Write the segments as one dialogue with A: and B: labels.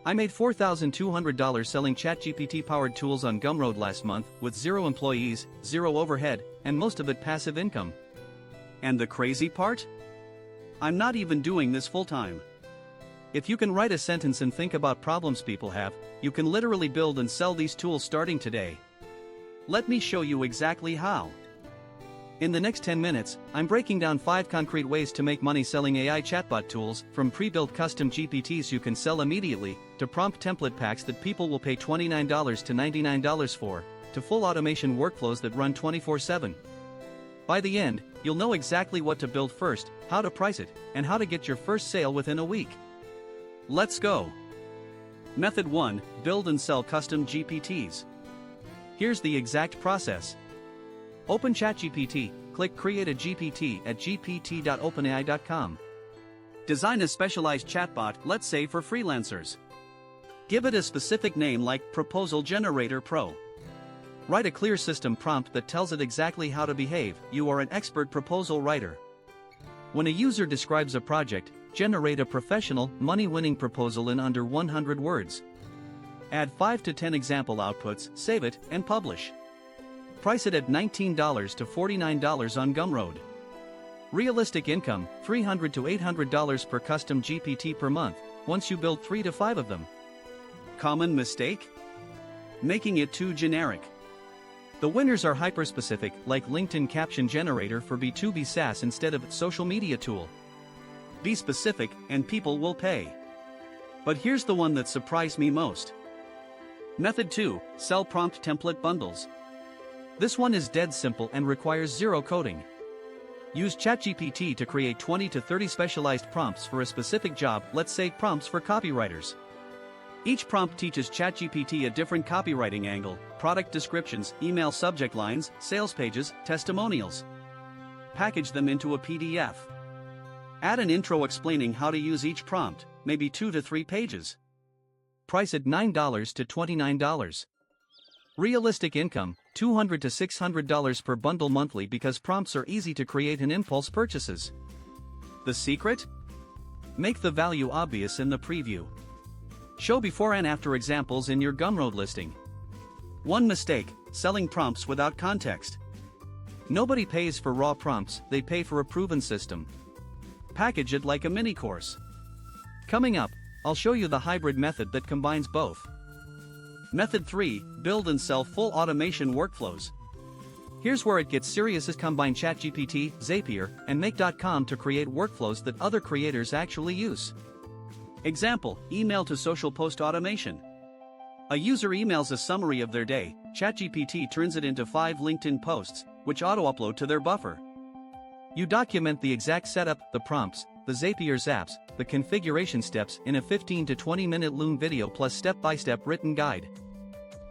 A: I made $4,200 selling ChatGPT-powered tools on Gumroad last month, with 0 employees, 0 overhead, and most of it passive income.
B: And the crazy part? I'm not even doing this full-time.
A: If you can write a sentence and think about problems people have, you can literally build and sell these tools starting today.
B: Let me show you exactly how.
A: In the next 10 minutes, I'm breaking down 5 concrete ways to make money selling AI chatbot tools, from pre-built custom GPTs you can sell immediately, to prompt template packs that people will pay $29 to $99 for, to full automation workflows that run 24/7. By the end, you'll know exactly what to build first, how to price it, and how to get your first sale within a week.
B: Let's go. Method 1. Build and sell custom GPTs.
A: Here's the exact process. Open ChatGPT, click Create a GPT at gpt.openai.com.
B: Design a specialized chatbot, let's say for freelancers. Give it a specific name like Proposal Generator Pro.
A: Write a clear system prompt that tells it exactly how to behave. You are an expert proposal writer. When a user describes a project, generate a professional, money-winning proposal in under 100 words. Add 5 to 10 example outputs, save it, and publish. Price it at $19 to $49 on Gumroad. Realistic income, $300 to $800 per custom GPT per month, once you build 3 to 5 of them.
B: Common mistake? Making it too generic.
A: The winners are hyper-specific, like LinkedIn caption generator for B2B SaaS instead of social media tool.
B: Be specific, and people will pay. But here's the one that surprised me most. Method 2. Sell prompt template bundles.
A: This one is dead simple and requires 0 coding. Use ChatGPT to create 20 to 30 specialized prompts for a specific job, let's say prompts for copywriters.
B: Each prompt teaches ChatGPT a different copywriting angle, product descriptions, email subject lines, sales pages, testimonials. Package them into a PDF. Add an intro explaining how to use each prompt, maybe 2 to 3 pages.
A: Price at $9 to $29. Realistic income, $200 to $600 per bundle monthly because prompts are easy to create and impulse purchases.
B: The secret?
A: Make the value obvious in the preview. Show before and after examples in your Gumroad listing.
B: One mistake, selling prompts without context.
A: Nobody pays for raw prompts, they pay for a proven system.
B: Package it like a mini course.
A: Coming up, I'll show you the hybrid method that combines both.
B: Method 3. Build and sell full automation workflows.
A: Here's where it gets serious: is combine ChatGPT, Zapier, and Make.com to create workflows that other creators actually use.
B: Example, email to social post automation. A user emails a summary of their day, ChatGPT turns it into 5 LinkedIn posts, which auto-upload to their buffer.
A: You document the exact setup, the prompts, the Zapier zaps, the configuration steps in a 15 to 20 minute Loom video plus step-by-step written guide.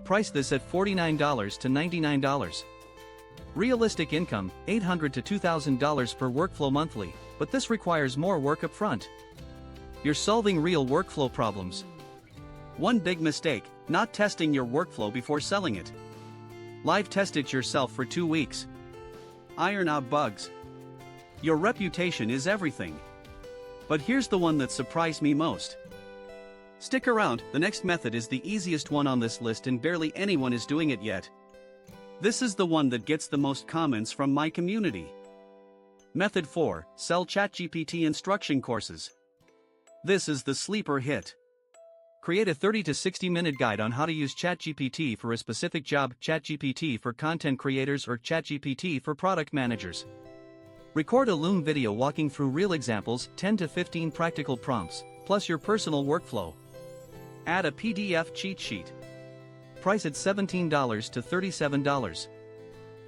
A: Price this at $49 to $99. Realistic income, $800 to $2,000 per workflow monthly, but this requires more work up front. You're solving real workflow problems.
B: One big mistake, not testing your workflow before selling it. Live test it yourself for 2 weeks. Iron out bugs. Your reputation is everything. But here's the one that surprised me most. Stick around, the next method is the easiest one on this list and barely anyone is doing it yet. This is the one that gets the most comments from my community. Method 4. Sell ChatGPT instruction courses. This is the sleeper hit.
A: Create a 30 to 60 minute guide on how to use ChatGPT for a specific job, ChatGPT for content creators or ChatGPT for product managers. Record a Loom video walking through real examples, 10 to 15 practical prompts, plus your personal workflow.
B: Add a PDF cheat sheet.
A: Price at $17 to $37.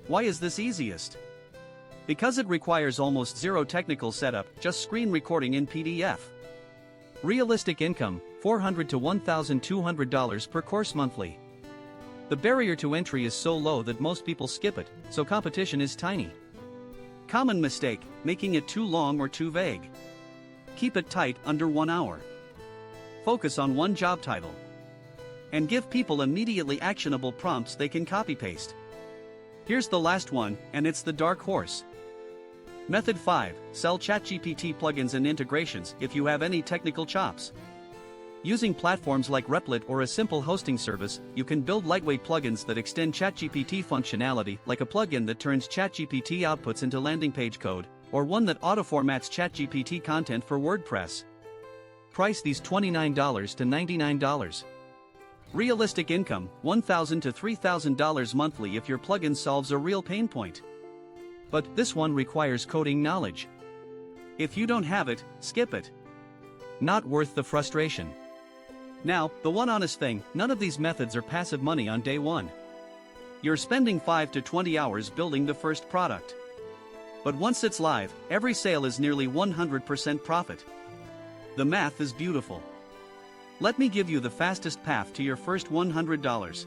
B: Why is this easiest? Because it requires almost 0 technical setup, just screen recording in PDF.
A: Realistic income, $400 to $1,200 per course monthly. The barrier to entry is so low that most people skip it, so competition is tiny.
B: Common mistake, making it too long or too vague. Keep it tight, under 1 hour. Focus on one job title. And give people immediately actionable prompts they can copy-paste. Here's the last one, and it's the dark horse. Method 5. Sell ChatGPT plugins and integrations if you have any technical chops.
A: Using platforms like Replit or a simple hosting service, you can build lightweight plugins that extend ChatGPT functionality, like a plugin that turns ChatGPT outputs into landing page code, or one that auto-formats ChatGPT content for WordPress. Price these $29 to $99. Realistic income, $1,000 to $3,000 monthly if your plugin solves a real pain point. But this one requires coding knowledge. If you don't have it, skip it. Not worth the frustration. Now, the one honest thing, none of these methods are passive money on day one. You're spending 5 to 20 hours building the first product. But once it's live, every sale is nearly 100% profit. The math is beautiful. Let me give you the fastest path to your first $100.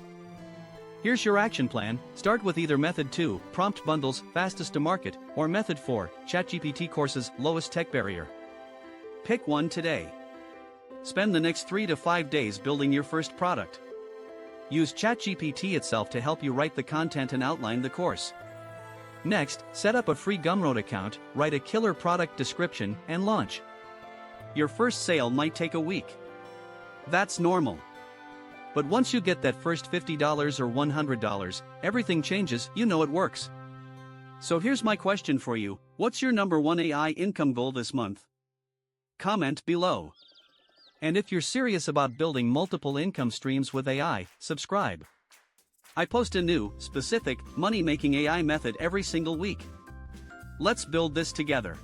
A: Here's your action plan. Start with either Method 2, Prompt Bundles, fastest to market, or Method 4, ChatGPT courses, lowest tech barrier. Pick one today. Spend the next 3 to 5 days building your first product. Use ChatGPT itself to help you write the content and outline the course. Next, set up a free Gumroad account, write a killer product description, and launch. Your first sale might take a week. That's normal. But once you get that first $50 or $100, everything changes. You know it works. So here's my question for you. What's your number one AI income goal this month? Comment below. And if you're serious about building multiple income streams with AI, subscribe. I post a new, specific, money-making AI method every single week. Let's build this together.